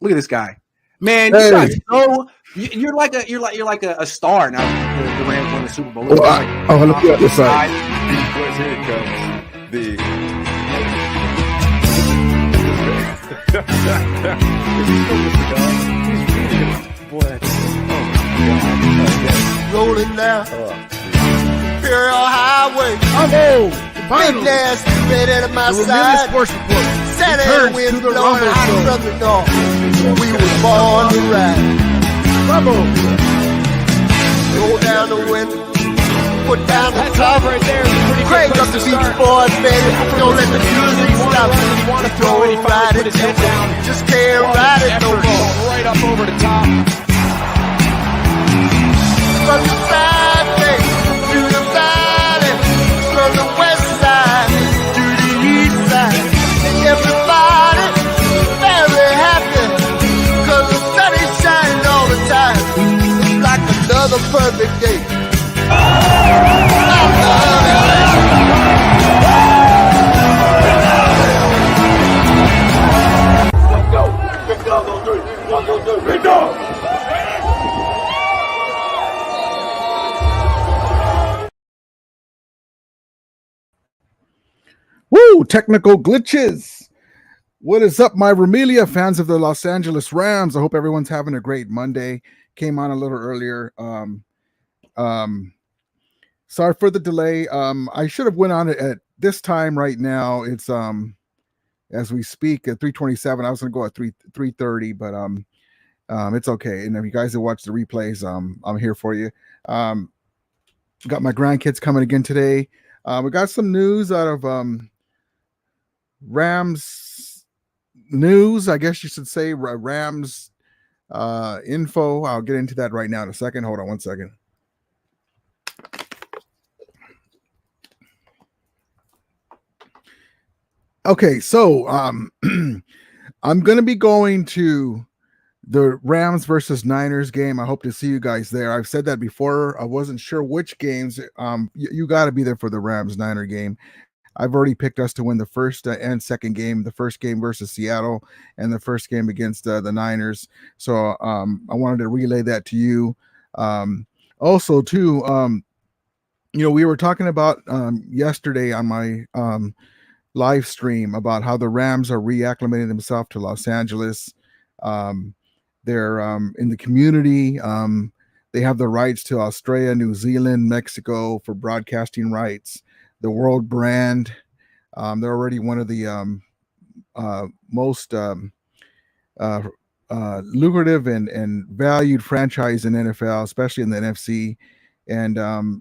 Look at this guy, man. You guys know you're like a star now. The Rams won the Super Bowl. Look at the other side. Here it comes. Is he still the cigar? He's really boy. Rolling down Imperial Highway. Finally, Nasty red out of my the side. Sports Report Saturday returns wind to the blowing Rumble hot Show. from the north. We were born to ride. Rumble. Roll down the window, put down the That's top. off right there. Pretty Crank good up place the to Beach start. Boys, baby. Don't let the music stop. You want to throw it, he finally put his head down. Just can't ride it no Effort more. right up over the top. From the side gate to the valley, from the west side to the east side. Everybody very happy, cause the sun is shining all the time. It's like another perfect day. I love LA. Big dog on three. 1, 2, 3. Big dog. Woo! Technical glitches. What is up, my Romelia fans of the Los Angeles Rams? I hope everyone's having a great Monday. Came on a little earlier. Sorry for the delay. I should have went on it at this time right now. It's as we speak at 3:27. I was gonna go at 3:30, but it's okay. And if you guys have watched the replays, I'm here for you. Got my grandkids coming again today. We got some news out of Rams news, I guess you should say. Rams info. I'll get into that right now in a second. Hold on one second. Okay, so I'm going to be going to the Rams versus Niners game. I hope to see you guys there. I've said that before. I wasn't sure which games. You got to be there for the Rams-Niner game. I've already picked us to win the first and second game, the first game versus Seattle and the first game against the Niners. So I wanted to relay that to you. Also, too, we were talking about yesterday on my live stream about how the Rams are reacclimating themselves to Los Angeles. They're in the community. They have the rights to Australia, New Zealand, Mexico for broadcasting rights. The world brand. They're already one of the most lucrative and valued franchise in NFL, especially in the NFC. And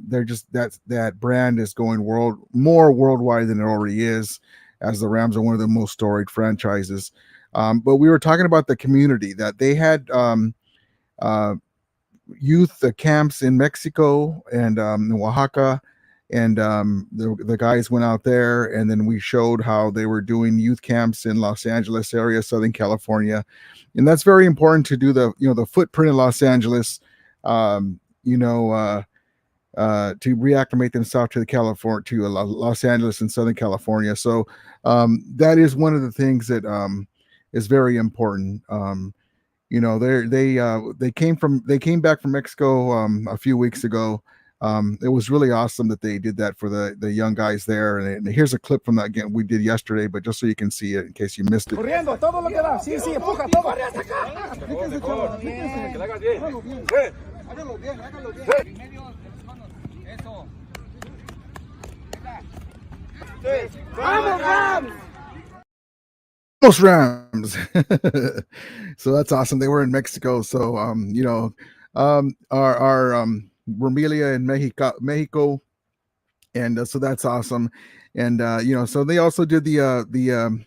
they're just that brand is going more worldwide than it already is, as the Rams are one of the most storied franchises. But we were talking about the community that they had youth camps in Mexico and in Oaxaca. And the guys went out there, and then we showed how they were doing youth camps in Los Angeles area, Southern California. And that's very important to do the footprint in Los Angeles, to reacclimate themselves to Los Angeles and Southern California. So that is one of the things that is very important. They came back from Mexico a few weeks ago. It was really awesome that they did that for the young guys there. And here's a clip from that again we did yesterday, but just so you can see it in case you missed it. Almost Rams. So that's awesome. They were in Mexico. So our Romelia in Mexico, and so that's awesome. And so they also did the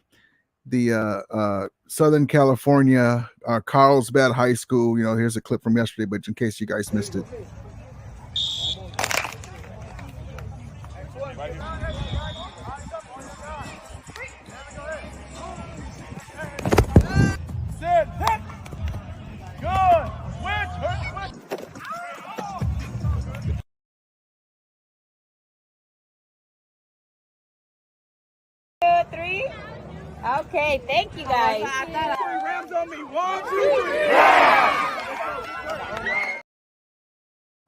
Southern California Carlsbad High School. Here's a clip from yesterday, but in case you guys missed it. Three. Okay, thank you guys. Rams on me. 1, 2,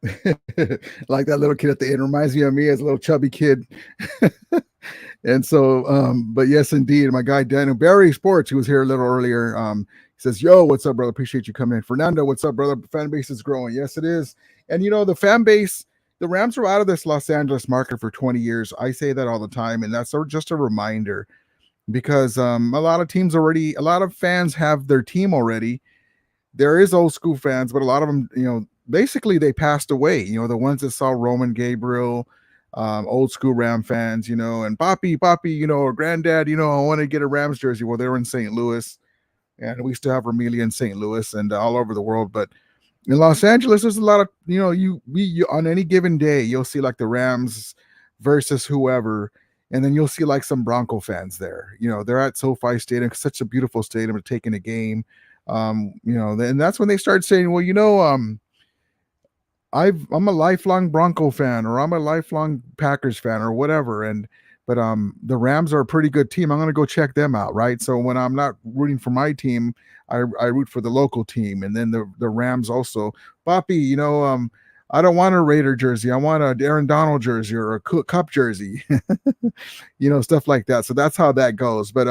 3. Like that little kid at the end reminds me of me as a little chubby kid. And so, but yes, indeed, my guy Daniel Barry Sports, who was here a little earlier, he says, "Yo, what's up, brother? Appreciate you coming in." Fernando, what's up, brother? Fan base is growing. Yes, it is. And you know, the fan base, the Rams are out of this Los Angeles market for 20 years. I say that all the time, and that's just a reminder because a lot of teams already, a lot of fans have their team already. There is old school fans, but a lot of them, you know, basically they passed away. You know, the ones that saw Roman Gabriel, old school Ram fans, you know, and Poppy, you know, or Granddad, you know, I want to get a Rams jersey. Well, they were in St. Louis, and we still have Ramelia in St. Louis and all over the world. But in Los Angeles, there's a lot of, you know, you on any given day, you'll see like the Rams versus whoever, and then you'll see like some Bronco fans there. You know, they're at SoFi Stadium, such a beautiful stadium to take in a game. You know, and that's when they start saying, well, you know, I'm a lifelong Bronco fan, or I'm a lifelong Packers fan, or whatever. But the Rams are a pretty good team. I'm going to go check them out, right? So when I'm not rooting for my team, I root for the local team, and then the Rams also. Poppy, you know, I don't want a Raider jersey. I want a Aaron Donald jersey or a Cup jersey, you know, stuff like that. So that's how that goes. But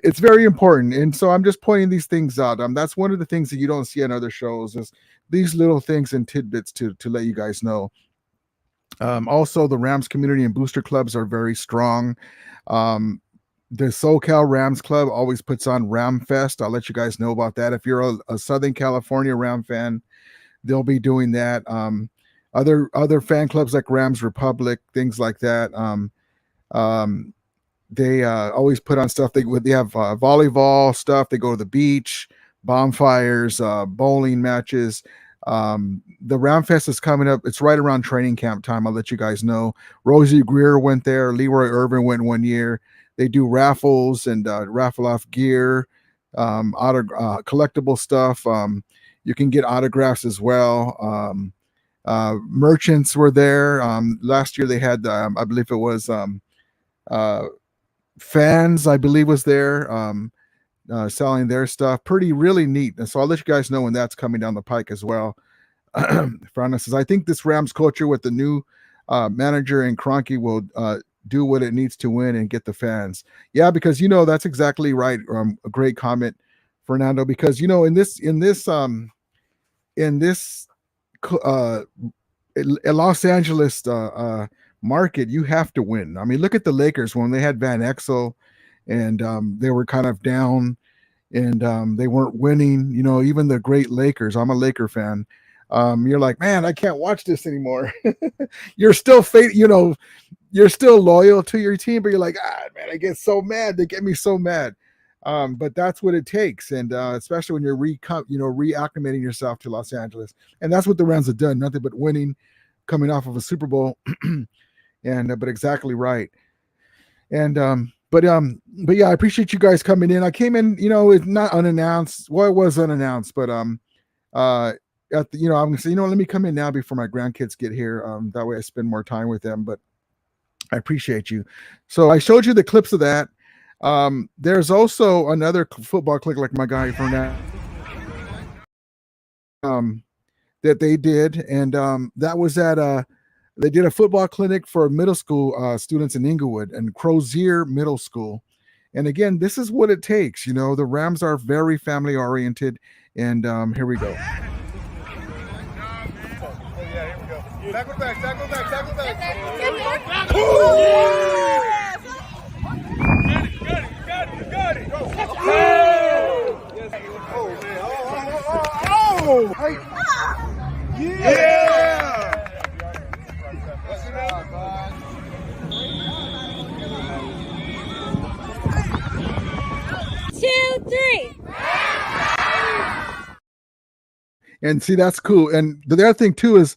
it's very important, and so I'm just pointing these things out. That's one of the things that you don't see on other shows, is these little things and tidbits to let you guys know. Also, the Rams community and booster clubs are very strong. The SoCal Rams Club always puts on Ram Fest. I'll let you guys know about that. If you're a Southern California Ram fan, they'll be doing that. Other fan clubs like Rams Republic, things like that. They always put on stuff. They have volleyball stuff. They go to the beach, bonfires, bowling matches. The Ram Fest is coming up. It's right around training camp time. I'll let you guys know. Rosie Greer went there. Leroy Irvin went one year. They do raffles and raffle off gear, collectible stuff. You can get autographs as well. Merchants were there. Last year they had, I believe it was Fans, I believe, was there selling their stuff. Really neat. And so I'll let you guys know when that's coming down the pike as well. Fernando says, I think this Rams culture with the new manager and Kroenke will do what it needs to win and get the fans. Yeah, because, you know, that's exactly right. A great comment, Fernando, because, you know, in Los Angeles market, you have to win. I mean, look at the Lakers when they had Van Exel and they were kind of down and they weren't winning. You know, even the great Lakers, I'm a Laker fan. You're like, man, I can't watch this anymore. You're still you're still loyal to your team, but you're like, man, I get so mad. They get me so mad. But that's what it takes, and especially when you're reacclimating yourself to Los Angeles, and that's what the Rams have done. Nothing but winning, coming off of a Super Bowl, and but exactly right. And but yeah, I appreciate you guys coming in. I came in, you know, it's not unannounced. Well, it was unannounced, but I'm gonna say, let me come in now before my grandkids get here. That way I spend more time with them. But I appreciate you. So I showed you the clips of that. There's also another football clip like my guy from that that they did, and that was at they did a football clinic for middle school students in Inglewood and Crozier Middle School. And again, this is what it takes. You know, the Rams are very family oriented, and here we go. Tackle back. Got it. Go. Yeah! 2, 3. And see, that's cool. And the other thing too is,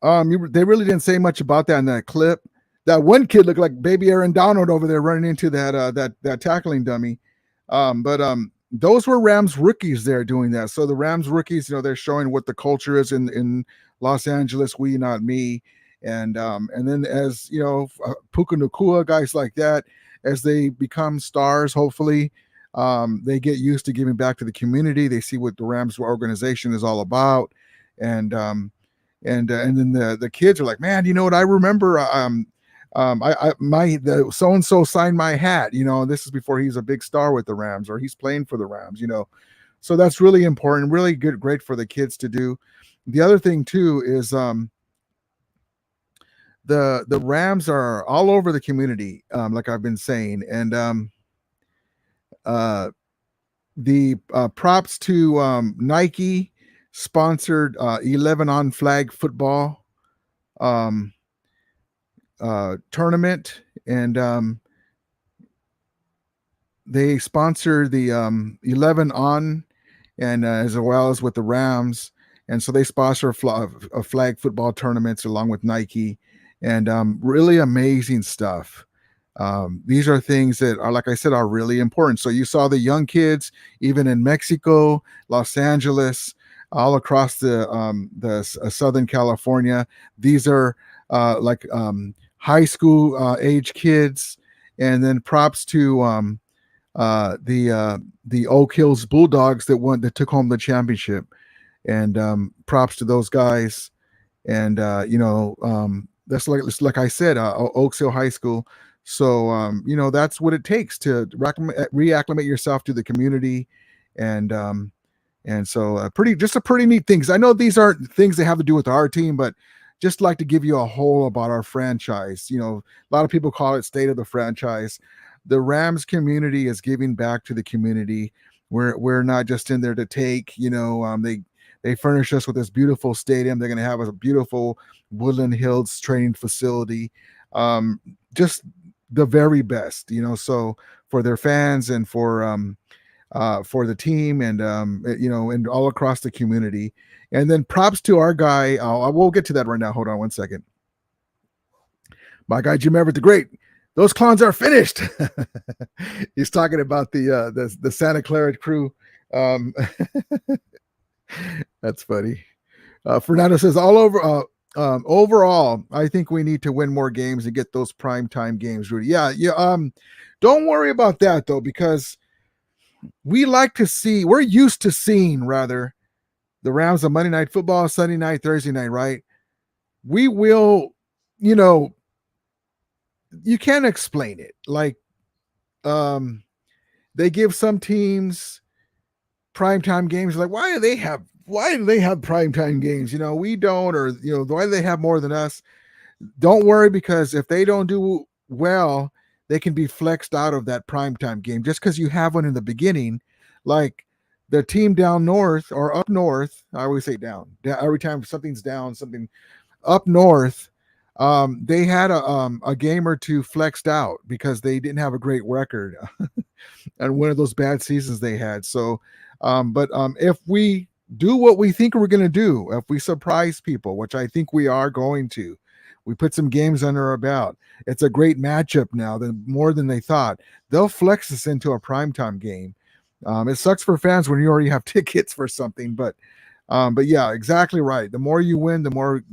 they really didn't say much about that in that clip. That one kid looked like baby Aaron Donald over there running into that tackling dummy. But those were Rams rookies there doing that. So the Rams rookies, they're showing what the culture is in Los Angeles, we, not me. And then as, Puka Nacua, guys like that, as they become stars, hopefully, They get used to giving back to the community. They see what the Rams organization is all about, and then the kids are like, man, you know what? I remember the so and so signed my hat. This is before he's a big star with the Rams or he's playing for the Rams. So that's really important, really great for the kids to do. The other thing too is the Rams are all over the community, like I've been saying, and the props to Nike sponsored 11 on flag football tournament, and they sponsor the 11 on, and as well as with the Rams, and so they sponsor a flag football tournaments along with Nike, and really amazing stuff. These are things that are, like I said, are really important. So you saw the young kids, even in Mexico, Los Angeles, all across the Southern California. These are high school age kids, and then props to the Oak Hills Bulldogs that took home the championship, and props to those guys. And that's like I said, Oak Hill High School. So that's what it takes to reacclimate yourself to the community, and so a pretty neat things. I know these aren't things that have to do with our team, but just like to give you a whole about our franchise. A lot of people call it state of the franchise. The Rams community is giving back to the community. We're not just in there to take. They furnish us with this beautiful stadium. They're going to have a beautiful Woodland Hills training facility. Just the very best, so for their fans and for the team, and and all across the community. And then props to our guy. We'll get to that right now. Hold on one second. My guy Jim Everett the Great. Those clowns are finished. He's talking about the Santa Clara crew. That's funny. Fernando says overall, I think we need to win more games and get those primetime games, Rudy. Yeah. Don't worry about that though, because we're used to seeing the Rams on Monday Night Football, Sunday night, Thursday night, right? We will, you can't explain it. Like, they give some teams primetime games. Like, why do they have primetime games? We don't, or, why do they have more than us? Don't worry, because if they don't do well, they can be flexed out of that primetime game just because you have one in the beginning. Like the team down north or up north, I always say down. Every time something's down, something up north, they had a game or two flexed out because they didn't have a great record and one of those bad seasons they had. So, but if we do what we think we're going to do, if we surprise people, which I think we are going to, we put some games under our belt. It's a great matchup now, more than they thought. They'll flex us into a primetime game. It sucks for fans when you already have tickets for something, but yeah, exactly right. The more you win, the more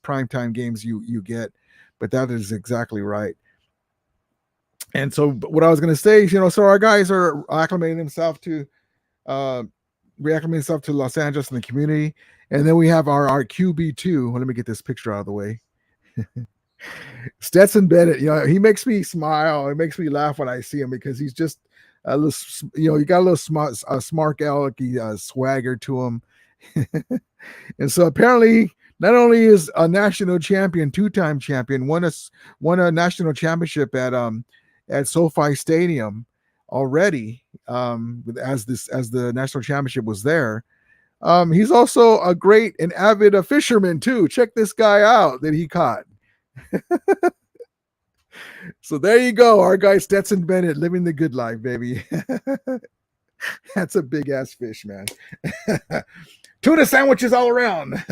primetime games you get. But that is exactly right. And so what I was going to say is, so our guys are reacclimating themselves to Los Angeles and the community. And then we have our QB2. Let me get this picture out of the way. Stetson Bennett, he makes me smile. It makes me laugh when I see him because he's just a little, you got a little smart alecky swagger to him. And so apparently not only is a national champion, two-time champion, won a national championship at SoFi Stadium already, as the national championship was there. He's also a great and avid fisherman too. Check this guy out that he caught. So there you go. Our guy Stetson Bennett living the good life, baby. That's a big ass fish, man. Tuna sandwiches all around.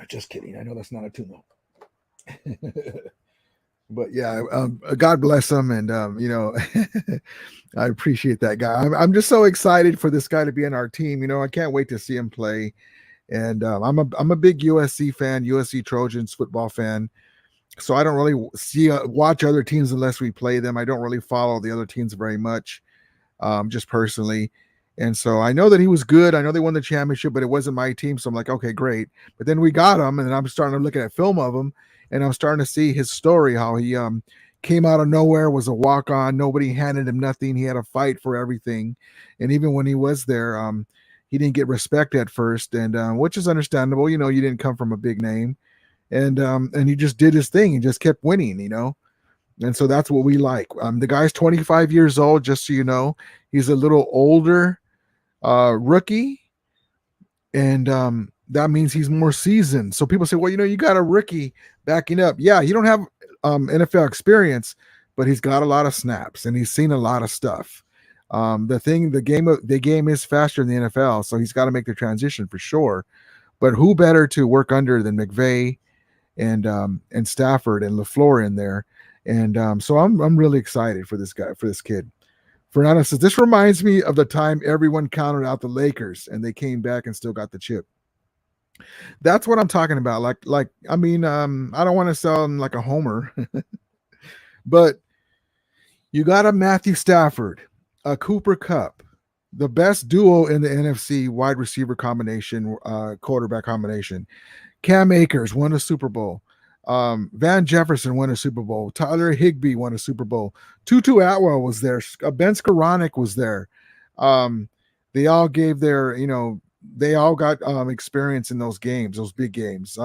Just kidding. I know that's not a tuna. But yeah, God bless him, and I appreciate that guy. I'm just so excited for this guy to be in our team. I can't wait to see him play. And I'm a big USC fan, USC Trojans football fan. So I don't really watch other teams unless we play them. I don't really follow the other teams very much, just personally. And so I know that he was good. I know they won the championship, but it wasn't my team. So I'm like, okay, great. But then we got him, and then I'm starting to look at film of him, and I'm starting to see his story, how he came out of nowhere, was a walk-on. Nobody handed him nothing. He had a fight for everything. And even when he was there, he didn't get respect at first, and which is understandable. You know, you didn't come from a big name. And he just did his thing and just kept winning, you know. And so that's what we like. The guy's 25 years old, just so you know. He's a little older rookie, and that means he's more seasoned. So people say, well, you know, you got a rookie backing up. Yeah, you don't have NFL experience, but he's got a lot of snaps and he's seen a lot of stuff. The game is faster in the NFL, so he's got to make the transition for sure. But who better to work under than McVay and Stafford and LaFleur in there? And so I'm really excited for this guy, for this kid. Fernando says, this reminds me of the time everyone counted out the Lakers and they came back and still got the chip. That's what I'm talking about. Like I mean, I don't want to sound like a homer, but you got a Matthew Stafford, a Cooper Kupp, the best duo in the NFC wide receiver combination, quarterback combination. Cam Akers won a Super Bowl. Van Jefferson won a Super Bowl. Tyler Higbee won a Super Bowl. Tutu Atwell was there. Ben Skoranek was there. They all gave their, you know, they all got experience in those games, those big games.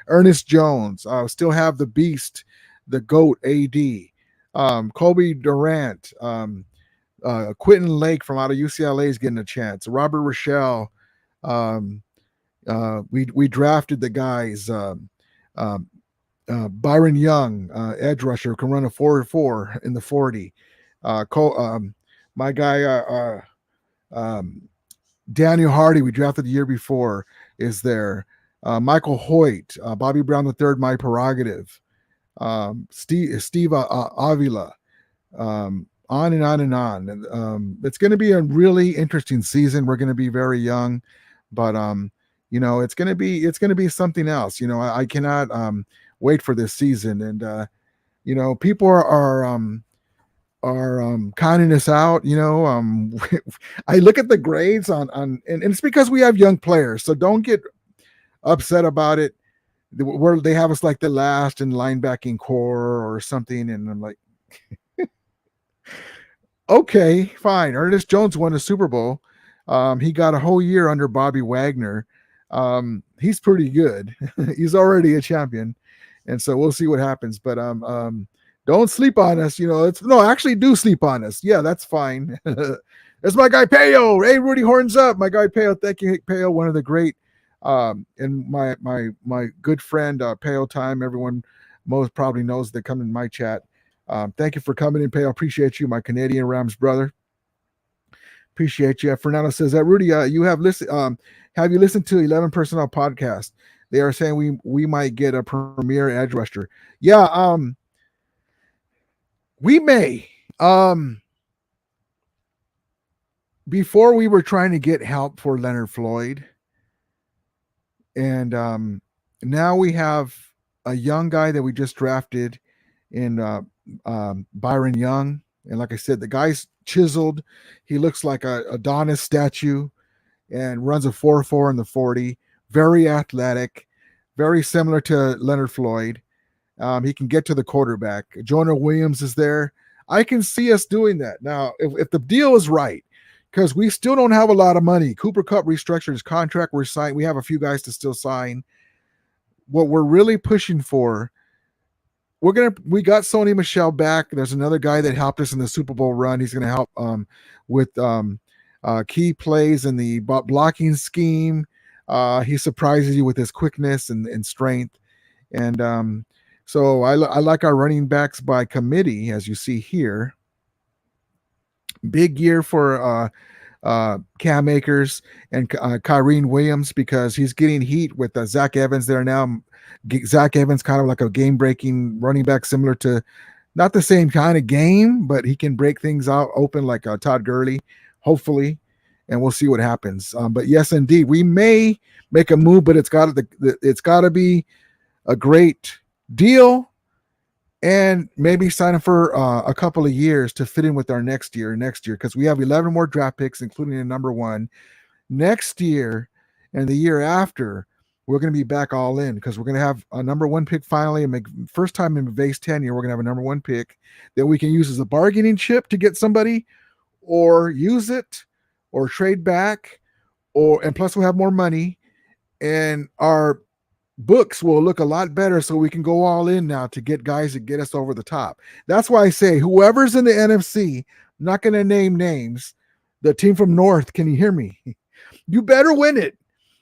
Ernest Jones, still have the beast, the GOAT AD. Kobe Durant, Quentin Lake from out of UCLA is getting a chance. Robert Rochelle. We drafted the guys. Byron Young, edge rusher, can run a 4.4 in the 40. My guy, Daniel Hardy, we drafted the year before, is there. Michael Hoyt, Bobby Brown III, my prerogative. Steve Avila, on and on and on. And it's going to be a really interesting season. We're going to be very young, but you know, it's going to be something else. You know, I cannot wait for this season. And you know, people are counting us out. You know, I look at the grades and it's because we have young players, so don't get upset about it. Where they have us like the last in linebacking core or something, and I'm like, okay, fine. Ernest Jones won a Super Bowl. He got a whole year under Bobby Wagner. He's pretty good. He's already a champion, and so we'll see what happens. But don't sleep on us. You know, actually do sleep on us. Yeah, that's fine. That's my guy Payo. Hey, Rudy, horns up. My guy Payo. Thank you, Payo. One of the great. And my good friend Payo Time. Everyone most probably knows that come in my chat. Thank you for coming in, Payo. Appreciate you, my Canadian Rams brother. Appreciate you. Fernando says that Rudy, you have listened. Have you listened to 11 Personnel podcast? They are saying we might get a premier edge rusher. Yeah, we may. Before we were trying to get help for Leonard Floyd. And now we have a young guy that we just drafted in Byron Young. And like I said, the guy's chiseled. He looks like a Adonis statue and runs a 4.4 in the 40. Very athletic, very similar to Leonard Floyd. He can get to the quarterback. Jonah Williams is there. I can see us doing that. Now, if the deal is right, because we still don't have a lot of money. Cooper Kupp restructured his contract. We're signed. We have a few guys to still sign. What we're really pushing for, we got Sony Michel back. There's another guy that helped us in the Super Bowl run. He's going to help with key plays in the blocking scheme. He surprises you with his quickness and strength. And so I like our running backs by committee, as you see here. Big year for Cam Akers and Kyrene Williams, because he's getting heat with Zach Evans there now. Zach Evans kind of like a game-breaking running back, similar to not the same kind of game, but he can break things out open like Todd Gurley, hopefully, and we'll see what happens. But yes, indeed, we may make a move, but it's got to be a great deal. and maybe sign him for a couple of years to fit in with our next year, because we have 11 more draft picks, including a number one. Next year and the year after, we're going to be back all in because we're going to have a number one pick finally, and first time in McVay's tenure, we're going to have a number one pick that we can use as a bargaining chip to get somebody, or use it, or trade back, and plus we'll have more money, and our books will look a lot better, so we can go all in now to get guys that get us over the top. That's why I say whoever's in the NFC, I'm not going to name names. The team from North, can you hear me? You better win it.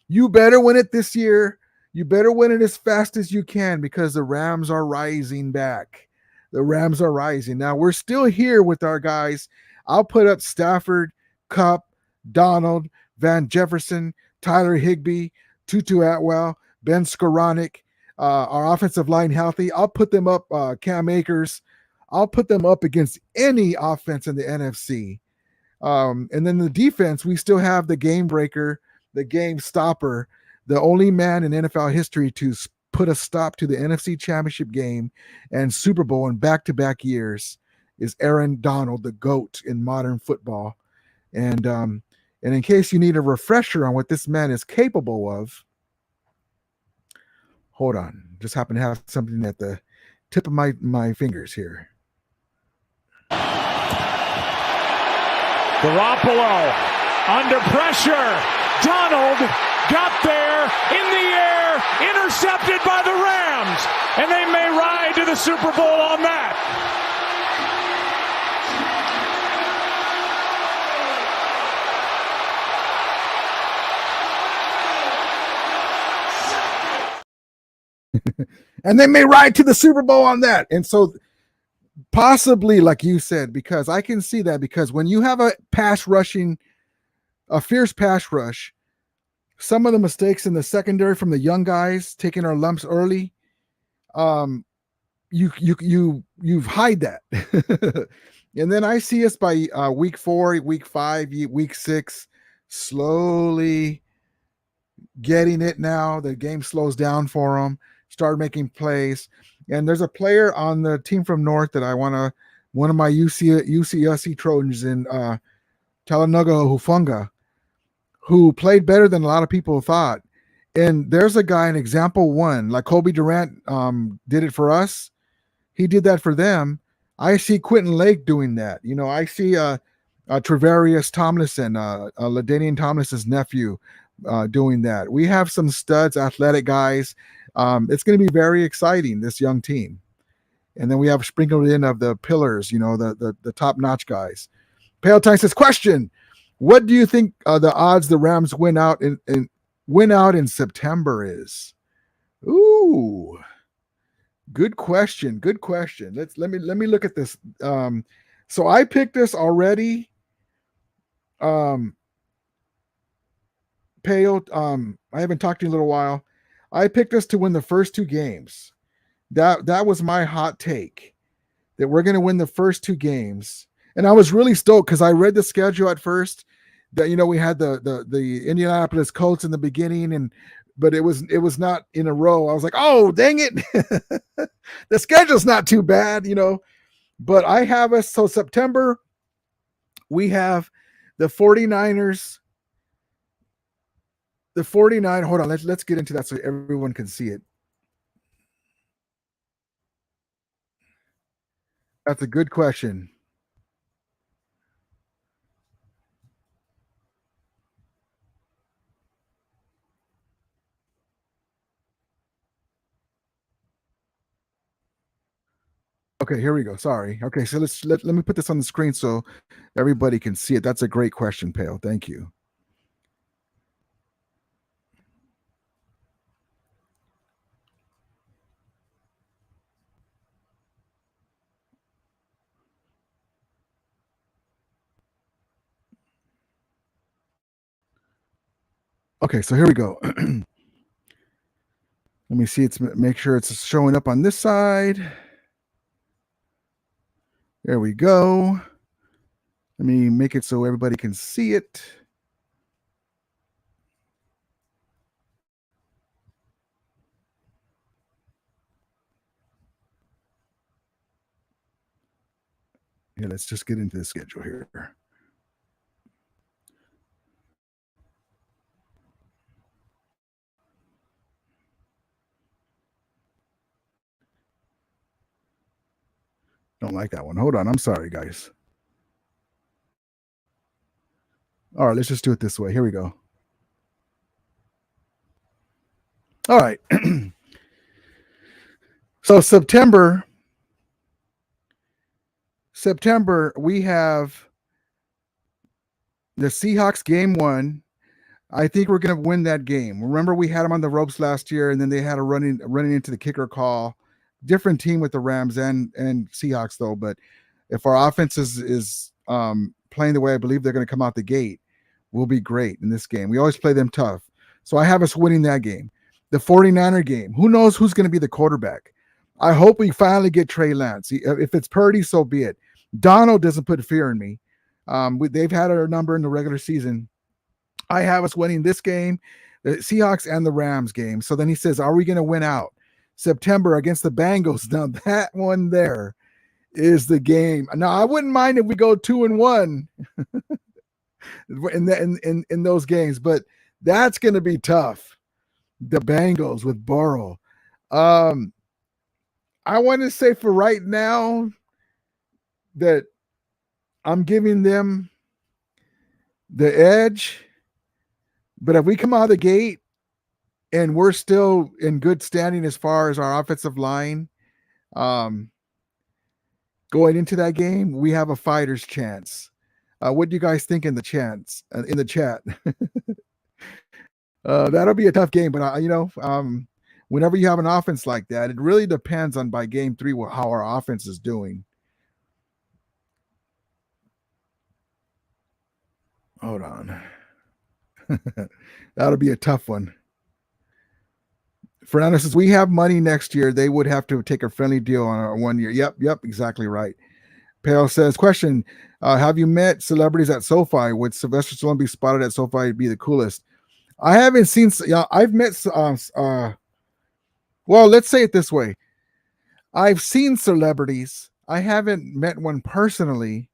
You better win it this year. You better win it as fast as you can, because the Rams are rising back. The Rams are rising. Now, we're still here with our guys. I'll put up Stafford, Kupp, Donald, Van Jefferson, Tyler Higbee, Tutu Atwell, Ben Skoranek, our offensive line healthy. I'll put them up, Cam Akers. I'll put them up against any offense in the NFC. And then the defense, we still have the game breaker, the game stopper, the only man in NFL history to put a stop to the NFC Championship game and Super Bowl in back-to-back years is Aaron Donald, the GOAT in modern football. And in case you need a refresher on what this man is capable of, hold on. Just happen to have something at the tip of my fingers here. Garoppolo under pressure. Donald got there in the air, intercepted by the Rams, and they may ride to the Super Bowl on that. And they may ride to the Super Bowl on that. And so possibly, like you said, because I can see that, because when you have a fierce pass rush, some of the mistakes in the secondary from the young guys taking our lumps early, you hide that. And then I see us by week 4, week 5, week 6, slowly getting it. Now the game slows down for them, start making plays. And there's a player on the team from North that I want to, one of my UCSC Trojans in Talanoga Hufunga, who played better than a lot of people thought. And there's a guy in example one, like Kobe Durant did it for us. He did that for them. I see Quentin Lake doing that. You know, I see Travarius Tomlinson, LaDainian Tomlinson's nephew, doing that. We have some studs, athletic guys. It's going to be very exciting, this young team. And then we have sprinkled in of the pillars, you know, the top-notch guys. Pale Time says, question, what do you think the odds the Rams win out in September is? Ooh, good question. Good question. Let me look at this. So I picked this already. Payo, I haven't talked to you in a little while. I picked us to win the first 2 games. That was my hot take, that we're going to win the first 2 games. And I was really stoked because I read the schedule at first, that, you know, we had the Indianapolis Colts in the beginning, but it was not in a row. I was like, oh, dang it. The schedule's not too bad, you know. But I have us, so September, we have the 49ers. The 49, hold on, let's get into that so everyone can see it. That's a good question. Okay, here we go. Sorry. Okay, so let me put this on the screen so everybody can see it. That's a great question, Pale. Thank you. Okay, so here we go. Let me see. Make sure it's showing up on this side. There we go. Let me make it so everybody can see it. Here, let's just get into the schedule here. Don't like that one. Hold on. I'm sorry, guys. All right, let's just do it this way. Here we go. All right. So September, we have the Seahawks game 1. I think we're going to win that game. Remember, we had them on the ropes last year, and then they had a running into the kicker call. Different team with the Rams and Seahawks, though. But if our offense is playing the way I believe they're going to come out the gate, we'll be great in this game. We always play them tough. So I have us winning that game. The 49er game, who knows who's going to be the quarterback? I hope we finally get Trey Lance. If it's Purdy, so be it. Donald doesn't put fear in me. They've had our number in the regular season. I have us winning this game, the Seahawks and the Rams game. So then he says, are we going to win out? September against the Bengals. Now that one there is the game. Now I wouldn't mind if we go 2-1 in those games, but that's going to be tough. The Bengals with Burrow. I want to say for right now that I'm giving them the edge, but if we come out of the gate and we're still in good standing as far as our offensive line, going into that game, we have a fighter's chance. What do you guys think in the chat? That'll be a tough game, but whenever you have an offense like that, it really depends on by game 3 how our offense is doing. Hold on. That'll be a tough one. Fernando says, we have money next year. They would have to take a friendly deal on our 1 year. Yep, exactly right. Payo says, question, have you met celebrities at SoFi? Would Sylvester Stallone be spotted at SoFi? It'd be the coolest. I haven't seen, I've met, well, let's say it this way. I've seen celebrities. I haven't met one personally,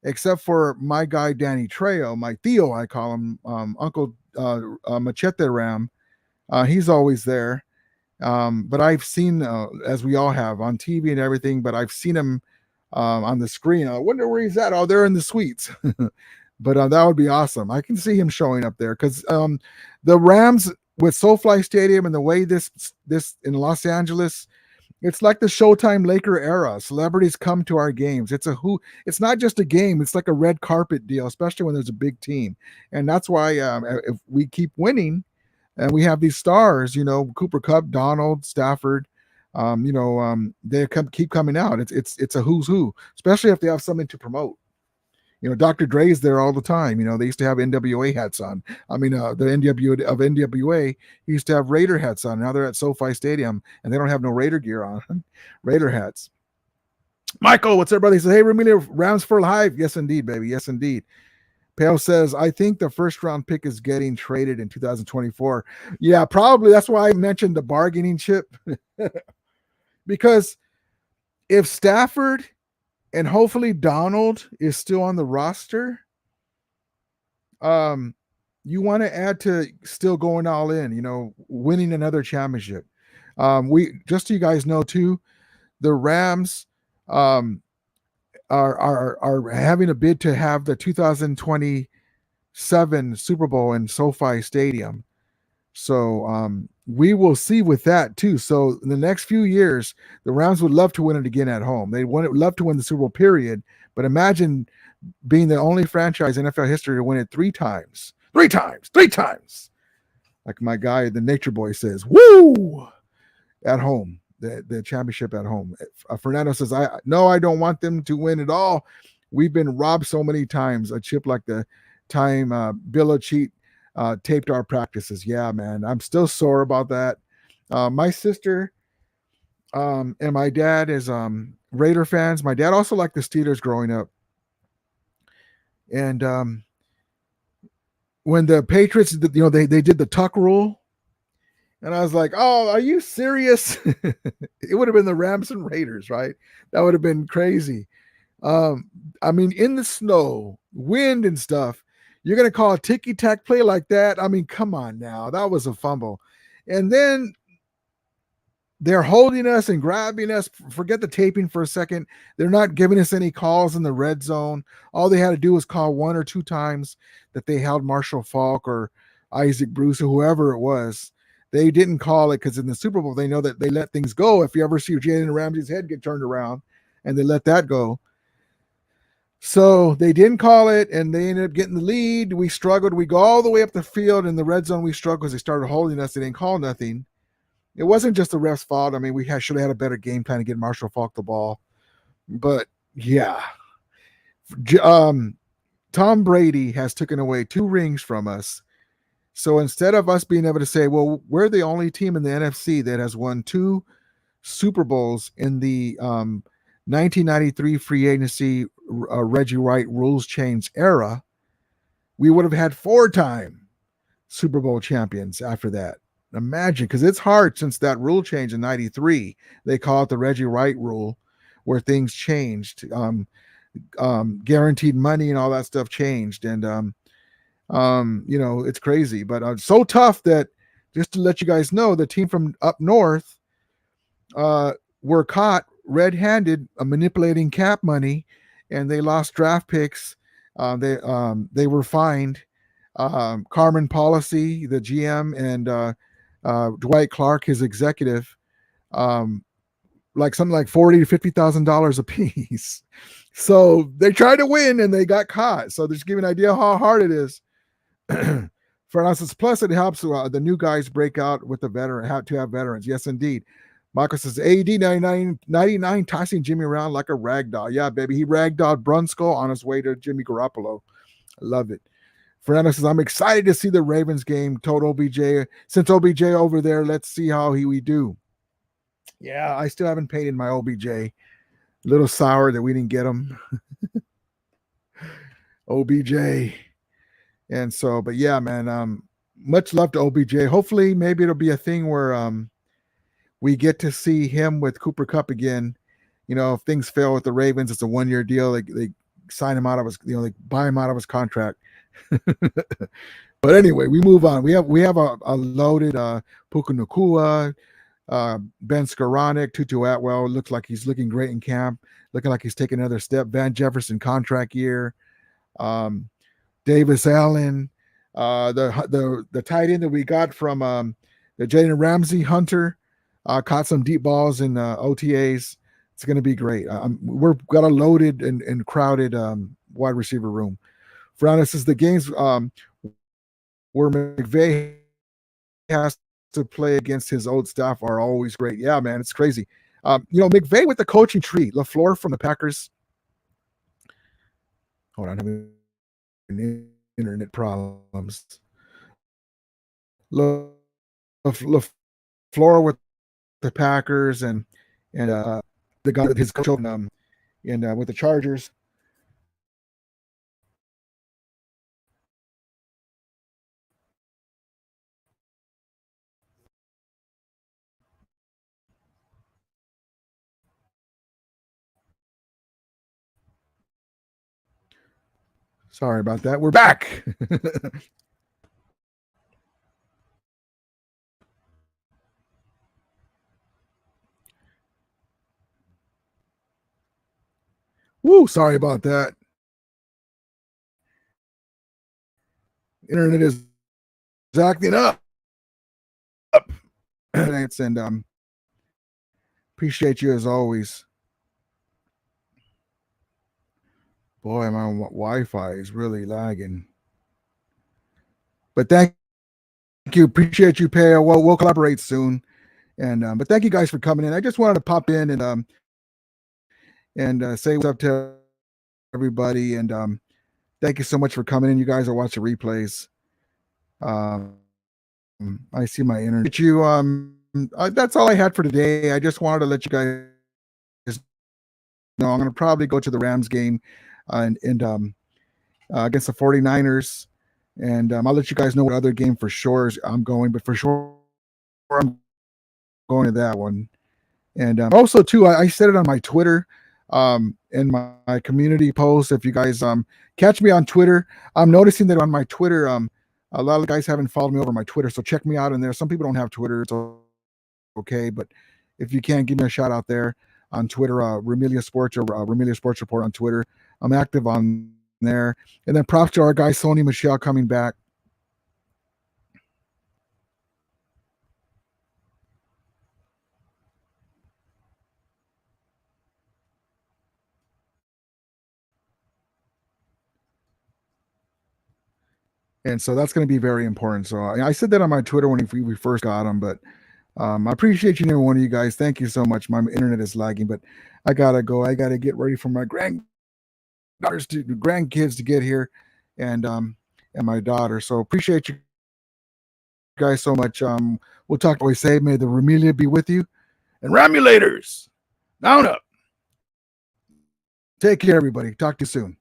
except for my guy, Danny Trejo, my Theo, I call him, Uncle Machete Ram. He's always there. But I've seen, as we all have, on TV and everything, but I've seen him on the screen. I wonder where he's at. Oh, they're in the suites. But that would be awesome. I can see him showing up there because the Rams with SoFi Stadium and the way this in Los Angeles, it's like the Showtime Laker era. Celebrities come to our games. It's not just a game. It's like a red carpet deal, especially when there's a big team. And that's why if we keep winning and we have these stars, Cooper Kupp, Donald, Stafford, they keep coming out. It's a who's who, especially if they have something to promote. Dr. Dre's there all the time. They used to have NWA hats on. The NWA used to have Raider hats on. Now they're at SoFi Stadium and they don't have no Raider gear on. Raider hats. Michael, what's up, brother? He says, hey, Ramiro, Rams for life. Yes, indeed, baby. Yes, indeed. Payo says, I think the first round pick is getting traded in 2024. Yeah, probably. That's why I mentioned the bargaining chip. Because if Stafford and hopefully Donald is still on the roster, you want to add to still going all in, winning another championship. Just so you guys know too, the Rams are having a bid to have the 2027 Super Bowl in SoFi Stadium. So we will see with that too. So in the next few years, the Rams would love to win it again at home. They would love to win the Super Bowl, period. But imagine being the only franchise in NFL history to win it 3 times. 3 times. Like my guy, the Nature Boy says, woo! At home, the championship at home. Fernando says, I don't want them to win at all. We've been robbed so many times. A chip like the time Bill O'Cheat taped our practices. Yeah, man, I'm still sore about that. My sister and my dad is Raider fans. My dad also liked the Steelers growing up. And when the Patriots, they did the tuck rule, and I was like, oh, are you serious? It would have been the Rams and Raiders, right? That would have been crazy. I mean, in the snow, wind and stuff, you're going to call a ticky-tack play like that? I mean, come on now. That was a fumble. And then they're holding us and grabbing us. Forget the taping for a second. They're not giving us any calls in the red zone. All they had to do was call 1 or 2 times that they held Marshall Faulk or Isaac Bruce or whoever it was. They didn't call it because in the Super Bowl, they know that they let things go. If you ever see Jalen Ramsey's head get turned around and they let that go. So they didn't call it, and they ended up getting the lead. We struggled. We go all the way up the field in the red zone. We struggled because they started holding us. They didn't call nothing. It wasn't just the ref's fault. I mean, we should have had a better game plan to get Marshall Faulk the ball. But, yeah. Tom Brady has taken away 2 rings from us. So instead of us being able to say, well, we're the only team in the NFC that has won 2 Super Bowls in the 1993 free agency Reggie White rules change era, we would have had 4-time Super Bowl champions after that. Imagine, because it's hard since that rule change in 93. They call it the Reggie White rule, where things changed. Guaranteed money and all that stuff changed. And, it's crazy. But so tough that, just to let you guys know, the team from up north were caught red-handed manipulating cap money, and they lost draft picks. They were fined. Carmen Policy, the GM, and Dwight Clark, his executive, like something like $40,000 to $50,000 a piece. So they tried to win and they got caught. So just give you an idea how hard it is. For us, plus it helps the new guys break out with the veteran, how to have veterans. Yes, indeed. Michael says, AD 99 tossing Jimmy around like a rag doll. Yeah, baby. He ragdolled Brunskill on his way to Jimmy Garoppolo. I love it. Fernando says, I'm excited to see the Ravens game. Told OBJ. Since OBJ over there, let's see how we do. Yeah, I still haven't paid in my OBJ. A little sour that we didn't get him. OBJ. And so, but yeah, man, much love to OBJ. Hopefully, maybe it'll be a thing where we get to see him with Cooper Kupp again. You know, if things fail with the Ravens, it's a 1-year deal. They sign him out of his, they buy him out of his contract. But anyway, we move on. We have a loaded Puka Nacua, Ben Skoranek, Tutu Atwell. Looks like he's looking great in camp. Looking like he's taking another step. Van Jefferson contract year. Davis Allen, the tight end that we got from the Jalen Ramsey Hunter, caught some deep balls in OTAs. It's going to be great. We've got a loaded and crowded wide receiver room. For honest, is the games where McVay has to play against his old staff are always great. Yeah, man, it's crazy. McVay with the coaching tree. LaFleur from the Packers. Hold on, having internet problems. LaFleur with the Packers and the guy with his coach and with the Chargers. Sorry about that. We're back. Woo, sorry about that. Internet is acting up. Thanks, and appreciate you as always. Boy, my Wi-Fi is really lagging. But thank you. Appreciate you, Payo. We'll collaborate soon. And but thank you guys for coming in. I just wanted to pop in and say what's up to everybody. And thank you so much for coming in. You guys are watching replays. I see my internet. That's all I had for today. I just wanted to let you guys know I'm going to probably go to the Rams game and against the 49ers. And I'll let you guys know what other game for sure I'm going, but for sure I'm going to that one. And also, too, I said it on my Twitter. in my community post. If you guys catch me on Twitter, I'm noticing that on my Twitter, a lot of guys haven't followed me over my Twitter, so check me out in there. Some people don't have Twitter, it's okay, but if you can, give me a shout out there on Twitter, Remelia Sports or Remelia Sports Report on Twitter. I'm active on there. And then props to our guy Sony Michelle coming back. And so that's going to be very important. So I said that on my Twitter when we first got him, but I appreciate you, every one of you guys. Thank you so much. My internet is lagging, but I gotta go. I gotta get ready for my grandkids to get here, and my daughter. So appreciate you guys so much. We'll talk. Always say, may the Remelia be with you, and Ramulators, down up. Take care, everybody. Talk to you soon.